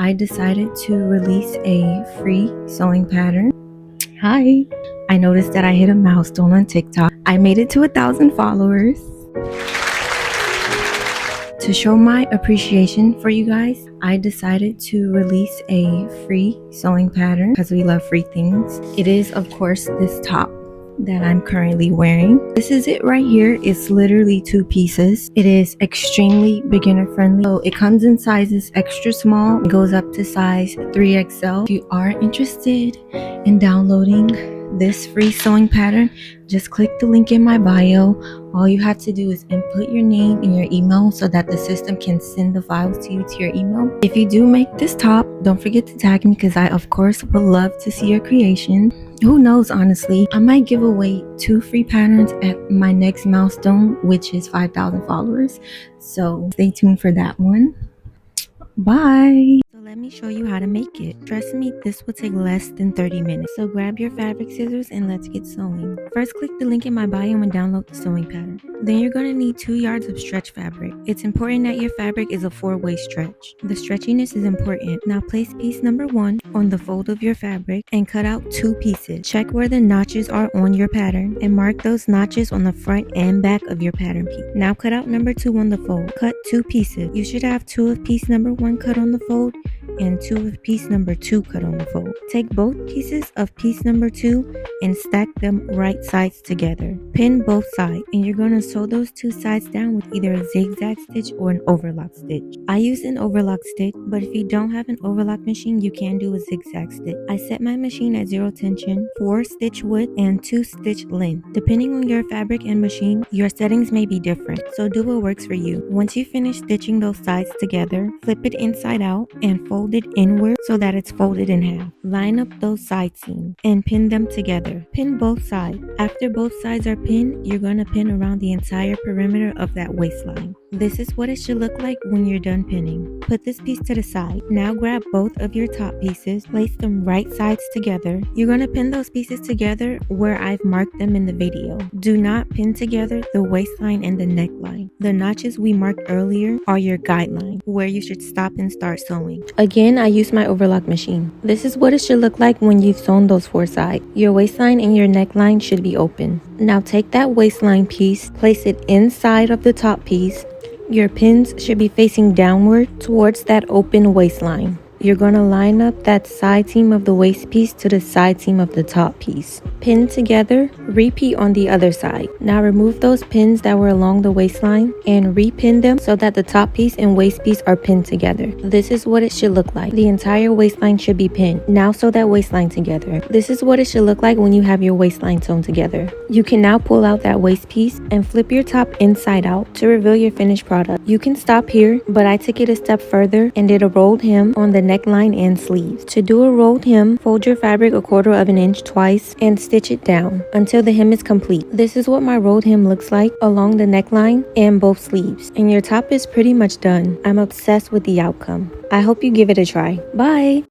I decided to release a free sewing pattern. Hi! I noticed that I hit a milestone on TikTok. I made it to 1,000 followers. To show my appreciation for you guys, I decided to release a free sewing pattern because we love free things. It is, of course, this top that I'm currently wearing. This is it right here. It's literally 2 pieces. It is extremely beginner friendly. So it comes in sizes extra small. It goes up to size 3XL. If you are interested in downloading this free sewing pattern, just click the link in my bio. All you have to do is input your name and your email so that the system can send the files to you to your email. If you do make this top, don't forget to tag me because I of course would love to see your creation. Who knows, honestly, I might give away 2 free patterns at my next milestone, which is 5,000 followers. So stay tuned for that one. Bye. So let me show you how to make it. Trust me, this will take less than 30 minutes. So grab your fabric scissors and let's get sewing. First, click the link in my bio and download the sewing pattern. Then you're going to need 2 yards of stretch fabric. It's important that your fabric is a 4-way stretch. The stretchiness is important. Now place piece number 1 on the fold of your fabric and cut out 2 pieces. Check where the notches are on your pattern and mark those notches on the front and back of your pattern piece. Now cut out number 2 on the fold. Cut 2 pieces. You should have 2 of piece number 1 cut on the fold and 2 of piece number 2 cut on the fold. Take both pieces of piece number 2 and stack them right sides together. Pin both sides and you're going to sew those 2 sides down with either a zigzag stitch or an overlock stitch. I use an overlock stitch, but if you don't have an overlock machine, you can do a zigzag stitch. I set my machine at 0 tension, 4 stitch width, and 2 stitch length. Depending on your fabric and machine, your settings may be different, so do what works for you. Once you finish stitching those sides together, flip it inside out and fold it inward so that it's folded in half. Line up those side seams and pin them together. Pin both sides. After both sides are pinned, you're going to pin around the entire perimeter of that waistline. This is what it should look like when you're done pinning. Put this piece to the side. Now grab both of your top pieces, place them right sides together. You're going to pin those pieces together where I've marked them in the video. Do not pin together the waistline and the neckline. The notches we marked earlier are your guideline, where you should stop and start sewing. Again, I use my overlock machine. This is what it should look like when you've sewn those 4 sides. Your waistline and your neckline should be open. Now take that waistline piece, place it inside of the top piece. Your pins should be facing downward towards that open waistline. You're going to line up that side seam of the waist piece to the side seam of the top piece. Pin together, repeat on the other side. Now remove those pins that were along the waistline and repin them so that the top piece and waist piece are pinned together. This is what it should look like. The entire waistline should be pinned. Now sew that waistline together. This is what it should look like when you have your waistline sewn together. You can now pull out that waist piece and flip your top inside out to reveal your finished product. You can stop here, but I took it a step further and did a rolled hem on the neckline and sleeves. To do a rolled hem, fold your fabric 1/4 inch twice and stitch it down until the hem is complete. This is what my rolled hem looks like along the neckline and both sleeves. And your top is pretty much done. I'm obsessed with the outcome. I hope you give it a try. Bye!